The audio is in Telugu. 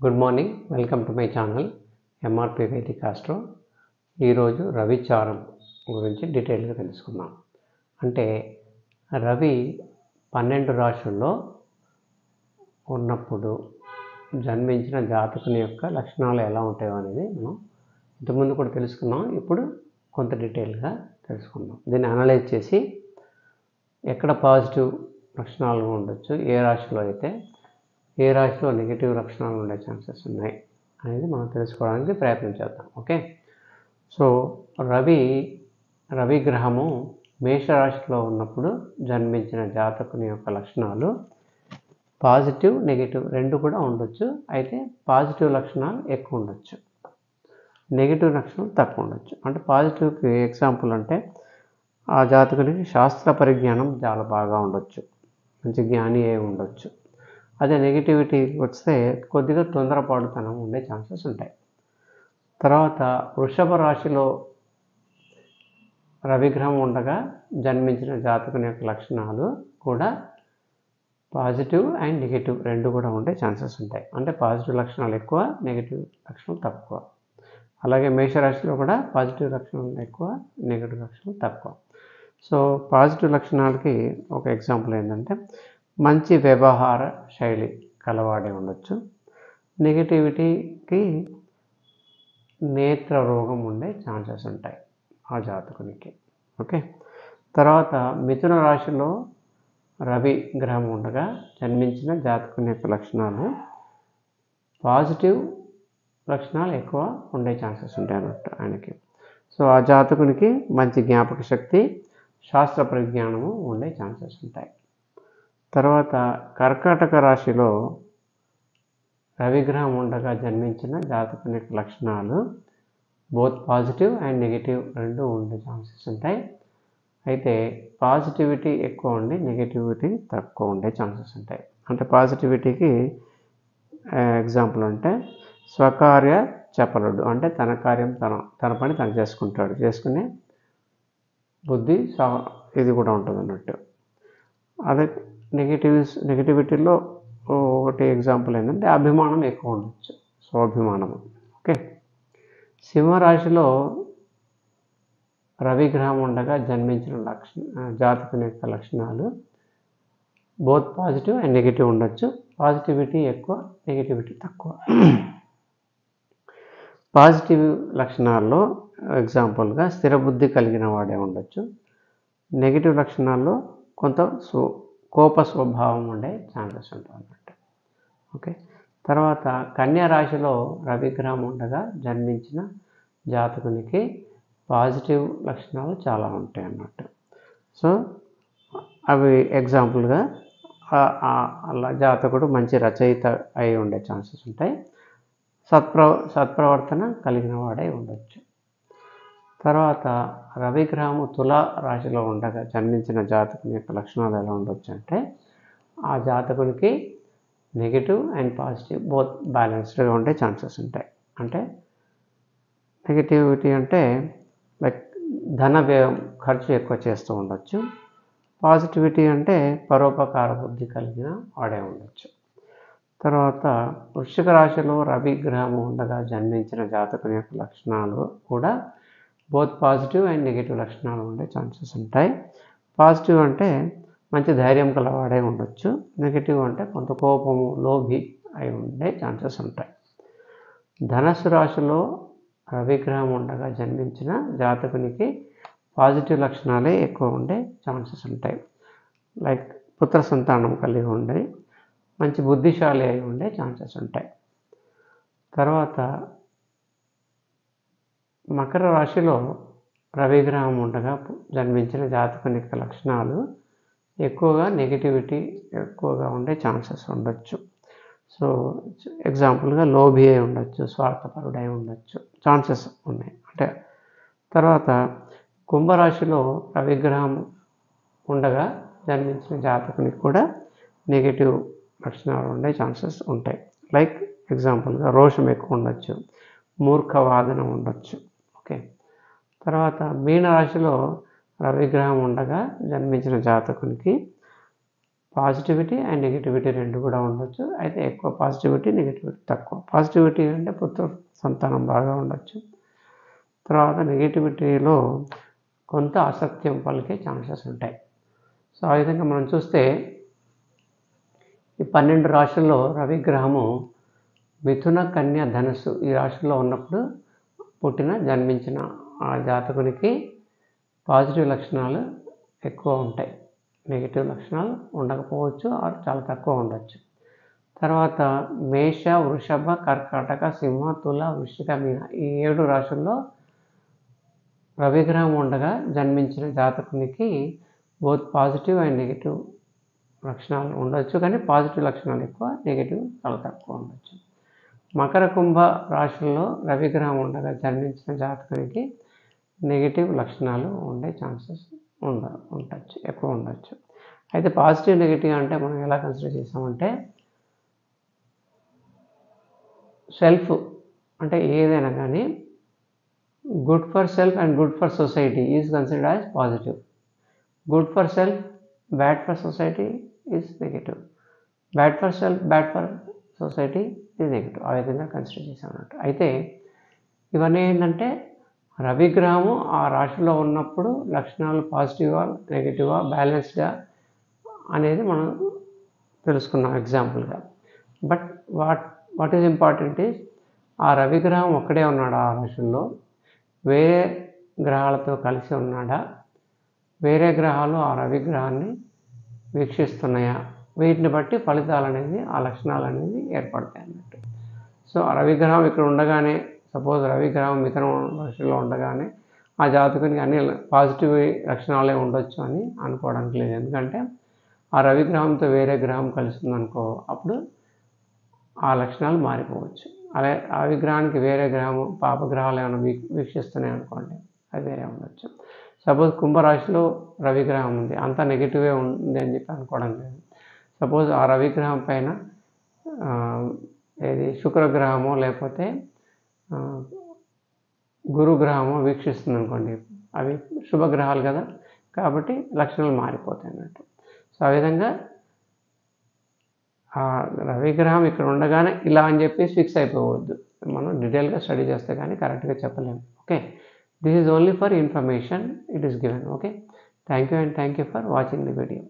Good morning, welcome to my channel MRP Vedic astro. ఈరోజు రవిచారం గురించి డీటెయిల్గా తెలుసుకుందాం. అంటే రవి 12 రాశుల్లో ఉన్నప్పుడు జన్మించిన జాతకుని యొక్క లక్షణాలు ఎలా ఉంటాయో అనేది మనం ఇంతకుముందు కూడా తెలుసుకున్నాం. ఇప్పుడు కొంత డీటెయిల్గా తెలుసుకుందాం. దీన్ని అనలైజ్ చేసి ఎక్కడ పాజిటివ్ లక్షణాలు ఉండొచ్చు, ఏ రాశిలో అయితే ఏ రాశిలో నెగిటివ్ లక్షణాలు ఉండే ఛాన్సెస్ ఉన్నాయి అనేది మనం తెలుసుకోవడానికి ప్రయత్నం చేద్దాం. ఓకే, సో రవి గ్రహము మేషరాశిలో ఉన్నప్పుడు జన్మించిన జాతకుని యొక్క లక్షణాలు పాజిటివ్ నెగిటివ్ రెండు కూడా ఉండొచ్చు. అయితే పాజిటివ్ లక్షణాలు ఎక్కువ ఉండొచ్చు, నెగిటివ్ లక్షణాలు తక్కువ ఉండొచ్చు. అంటే పాజిటివ్కి ఎగ్జాంపుల్ అంటే ఆ జాతకునికి శాస్త్ర పరిజ్ఞానం చాలా బాగా ఉండొచ్చు, మంచి జ్ఞాని అయి ఉండొచ్చు. అదే నెగిటివిటీ వస్తే కొద్దిగా తొందరపాటుతనం ఉండే ఛాన్సెస్ ఉంటాయి. తర్వాత వృషభ రాశిలో రవిగ్రహం ఉండగా జన్మించిన జాతకుని యొక్క లక్షణాలు కూడా పాజిటివ్ అండ్ నెగిటివ్ రెండు కూడా ఉండే ఛాన్సెస్ ఉంటాయి. అంటే పాజిటివ్ లక్షణాలు ఎక్కువ, నెగిటివ్ లక్షణాలు తక్కువ. అలాగే మేషరాశిలో కూడా పాజిటివ్ లక్షణాలు ఎక్కువ, నెగిటివ్ లక్షణాలు తక్కువ. సో పాజిటివ్ లక్షణాలకి ఒక ఎగ్జాంపుల్ ఏంటంటే మంచి వ్యవహార శైలి కలవాడే ఉండొచ్చు. నెగిటివిటీకి నేత్ర రోగం ఉండే ఛాన్సెస్ ఉంటాయి ఆ జాతకునికి. ఓకే, తర్వాత మిథున రాశిలో రవి గ్రహం ఉండగా జన్మించిన జాతకుని యొక్క లక్షణాలు పాజిటివ్ లక్షణాలు ఎక్కువ ఉండే ఛాన్సెస్ ఉంటాయి అన్నట్టు ఆయనకి. సో ఆ జాతకునికి మంచి జ్ఞాపక శక్తి, శాస్త్ర పరిజ్ఞానము ఉండే ఛాన్సెస్ ఉంటాయి. తర్వాత కర్కాటక రాశిలో రవిగ్రహం ఉండగా జన్మించిన జాతకుని యొక్క లక్షణాలు బోత్ పాజిటివ్ అండ్ నెగిటివ్ రెండు ఉండే ఛాన్సెస్ ఉంటాయి. అయితే పాజిటివిటీ ఎక్కువ ఉండి నెగిటివిటీ తక్కువ ఉండే ఛాన్సెస్ ఉంటాయి. అంటే పాజిటివిటీకి ఎగ్జాంపుల్ అంటే స్వకార్య చపలుడు, అంటే తన కార్యం తన పని తను చేసుకుంటాడు, చేసుకునే బుద్ధి ఇది కూడా ఉంటుంది అన్నట్టు. అదే నెగిటివిటీలో ఒకటి ఎగ్జాంపుల్ ఏంటంటే అభిమానం ఎక్కువ ఉండొచ్చు, స్వాభిమానము. ఓకే, సింహరాశిలో రవిగ్రహం ఉండగా జన్మించిన జాతకుని యొక్క లక్షణాలు బోత్ పాజిటివ్ అండ్ నెగిటివ్ ఉండొచ్చు. పాజిటివిటీ ఎక్కువ, నెగిటివిటీ తక్కువ. పాజిటివ్ లక్షణాల్లో ఎగ్జాంపుల్గా స్థిర బుద్ధి కలిగిన వాడే ఉండొచ్చు. నెగిటివ్ లక్షణాల్లో కొంత కోప స్వభావం ఉండే ఛాన్సెస్ ఉంటాయి అన్నట్టు. ఓకే, తర్వాత కన్యా రాశిలో రవిగ్రహం ఉండగా జన్మించిన జాతకునికి పాజిటివ్ లక్షణాలు చాలా ఉంటాయి అన్నట్టు. సో అవి ఎగ్జాంపుల్గా అలా జాతకుడు మంచి రచయిత అయి ఉండే ఛాన్సెస్ ఉంటాయి. సత్ప్రవర్తన కలిగిన వాడై ఉండొచ్చు. తర్వాత రవిగ్రహము తులా రాశిలో ఉండగా జన్మించిన జాతకుని యొక్క లక్షణాలు ఎలా ఉండొచ్చు అంటే ఆ జాతకునికి నెగిటివ్ అండ్ పాజిటివ్ బోత్ బ్యాలెన్స్డ్గా ఉండే ఛాన్సెస్ ఉంటాయి. అంటే నెగిటివిటీ అంటే లైక్ ధన వ్యయం, ఖర్చు ఎక్కువ చేస్తూ ఉండొచ్చు. పాజిటివిటీ అంటే పరోపకార బుద్ధి కలిగిన వాడే ఉండొచ్చు. తర్వాత వృశ్చిక రాశిలో రవిగ్రహము ఉండగా జన్మించిన జాతకుని యొక్క లక్షణాలు కూడా బోత్ పాజిటివ్ అండ్ నెగిటివ్ లక్షణాలు ఉండే ఛాన్సెస్ ఉంటాయి. పాజిటివ్ అంటే మంచి ధైర్యం కలవాడే ఉండొచ్చు. నెగిటివ్ అంటే కొంత కోపము, లోభి అయి ఉండే ఛాన్సెస్ ఉంటాయి. ధనస్సు రాశిలో రవిగ్రహం ఉండగా జన్మించిన జాతకునికి పాజిటివ్ లక్షణాలే ఎక్కువ ఉండే ఛాన్సెస్ ఉంటాయి. లైక్ పుత్ర సంతానం కలిగి ఉండే, మంచి బుద్ధిశాలి అయి ఉండే ఛాన్సెస్ ఉంటాయి. తర్వాత మకర రాశిలో రవిగ్రహం ఉండగా జన్మించిన జాతకుని యొక్క లక్షణాలు ఎక్కువగా నెగిటివిటీ ఎక్కువగా ఉండే ఛాన్సెస్ ఉండొచ్చు. సో ఎగ్జాంపుల్గా లోభి అయి ఉండొచ్చు, స్వార్థపరుడై ఉండొచ్చు, ఛాన్సెస్ ఉన్నాయి. అంటే తర్వాత కుంభరాశిలో రవిగ్రహం ఉండగా జన్మించిన జాతకునికి కూడా నెగిటివ్ లక్షణాలు ఉండే ఛాన్సెస్ ఉంటాయి. లైక్ ఎగ్జాంపుల్గా రోషం ఎక్కువ ఉండొచ్చు, మూర్ఖవాదన ఉండొచ్చు. ఓకే, తర్వాత మీనరాశిలో రవిగ్రహం ఉండగా జన్మించిన జాతకునికి పాజిటివిటీ అండ్ నెగిటివిటీ రెండు కూడా ఉండొచ్చు. అయితే ఎక్కువ పాజిటివిటీ, నెగిటివిటీ తక్కువ. పాజిటివిటీ అంటే పుత్ర సంతానం బాగా ఉండొచ్చు. తర్వాత నెగిటివిటీలో కొంత అసత్యం పలికే ఛాన్సెస్ ఉంటాయి. సో ఆ విధంగా మనం చూస్తే ఈ 12 రాశుల్లో రవి గ్రహము మిథున, కన్య, ధనుస్సు ఈ రాశుల్లో ఉన్నప్పుడు జన్మించిన ఆ జాతకునికి పాజిటివ్ లక్షణాలు ఎక్కువ ఉంటాయి. నెగిటివ్ లక్షణాలు ఉండకపోవచ్చు, చాలా తక్కువ ఉండొచ్చు. తర్వాత మేష, వృషభ, కర్కాటక, సింహ, తుల, వృశ్చిక, మీన ఈ 7 రాశుల్లో రవిగ్రహం ఉండగా జన్మించిన జాతకునికి బోత్ పాజిటివ్ అండ్ నెగిటివ్ లక్షణాలు ఉండొచ్చు. కానీ పాజిటివ్ లక్షణాలు ఎక్కువ, నెగిటివ్ చాలా తక్కువ ఉండొచ్చు. మకర, కుంభ రాశుల్లో రవిగ్రహం ఉండగా జన్మించిన జాతకునికి నెగిటివ్ లక్షణాలు ఉండే ఛాన్సెస్ ఉండొచ్చు, ఎక్కువ ఉండొచ్చు. అయితే పాజిటివ్, నెగిటివ్ అంటే మనం ఎలా కన్సిడర్ చేసామంటే సెల్ఫ్ అంటే ఏదైనా కానీ good for self and good for society is considered as positive. Good for self, bad for society is negative. Bad for self, bad for society is negative. ఆ విధంగా కన్సిడర్ చేసామన్నట్టు. అయితే ఇవన్నీ ఏంటంటే రవిగ్రహము ఆ రాశిలో ఉన్నప్పుడు లక్షణాలు పాజిటివా, నెగిటివా, బ్యాలెన్స్డా అనేది మనం తెలుసుకున్నాం ఎగ్జాంపుల్గా. But what is important is ఆ రవిగ్రహం ఒక్కడే ఉన్నాడా ఆ రాశుల్లో, వేరే గ్రహాలతో కలిసి ఉన్నాడా, వేరే గ్రహాలు ఆ రవిగ్రహాన్ని వీక్షిస్తున్నాయా, వీటిని బట్టి ఫలితాలు అనేది, ఆ లక్షణాలు అనేది ఏర్పడతాయి అన్నట్టు. సో ఆ రవిగ్రహం ఇక్కడ ఉండగానే, సపోజ్ రవిగ్రహం మిథున రాశిలో ఉండగానే ఆ జాతకునికి అన్ని పాజిటివ్ లక్షణాలే ఉండొచ్చు అని అనుకోవడానికి లేదు. ఎందుకంటే ఆ రవిగ్రహంతో వేరే గ్రహం కలుస్తుందనుకో, అప్పుడు ఆ లక్షణాలు మారిపోవచ్చు. అలా ఆ విగ్రహానికి వేరే గ్రహము, పాపగ్రహాలు ఏమైనా వీక్షిస్తున్నాయి అనుకోండి, అది వేరే ఉండొచ్చు. సపోజ్ కుంభరాశిలో రవిగ్రహం ఉంది, అంతా నెగిటివే ఉంది అని చెప్పి అనుకోవడం లేదు. సపోజ్ ఆ రవిగ్రహం పైన ఏది శుక్రగ్రహమో లేకపోతే గురుగ్రహమో వీక్షిస్తుంది అనుకోండి, అవి శుభగ్రహాలు కదా, కాబట్టి లక్షణాలు మారిపోతాయి అన్నట్టు. సో ఆ విధంగా ఆ రవిగ్రహం ఇక్కడ ఉండగానే ఇలా అని చెప్పేసి ఫిక్స్ అయిపోవద్దు. మనం డీటెయిల్గా స్టడీ చేస్తే కానీ కరెక్ట్గా చెప్పలేము. Okay, this is only for information, it is given. Okay, thank you and thank you for watching the video.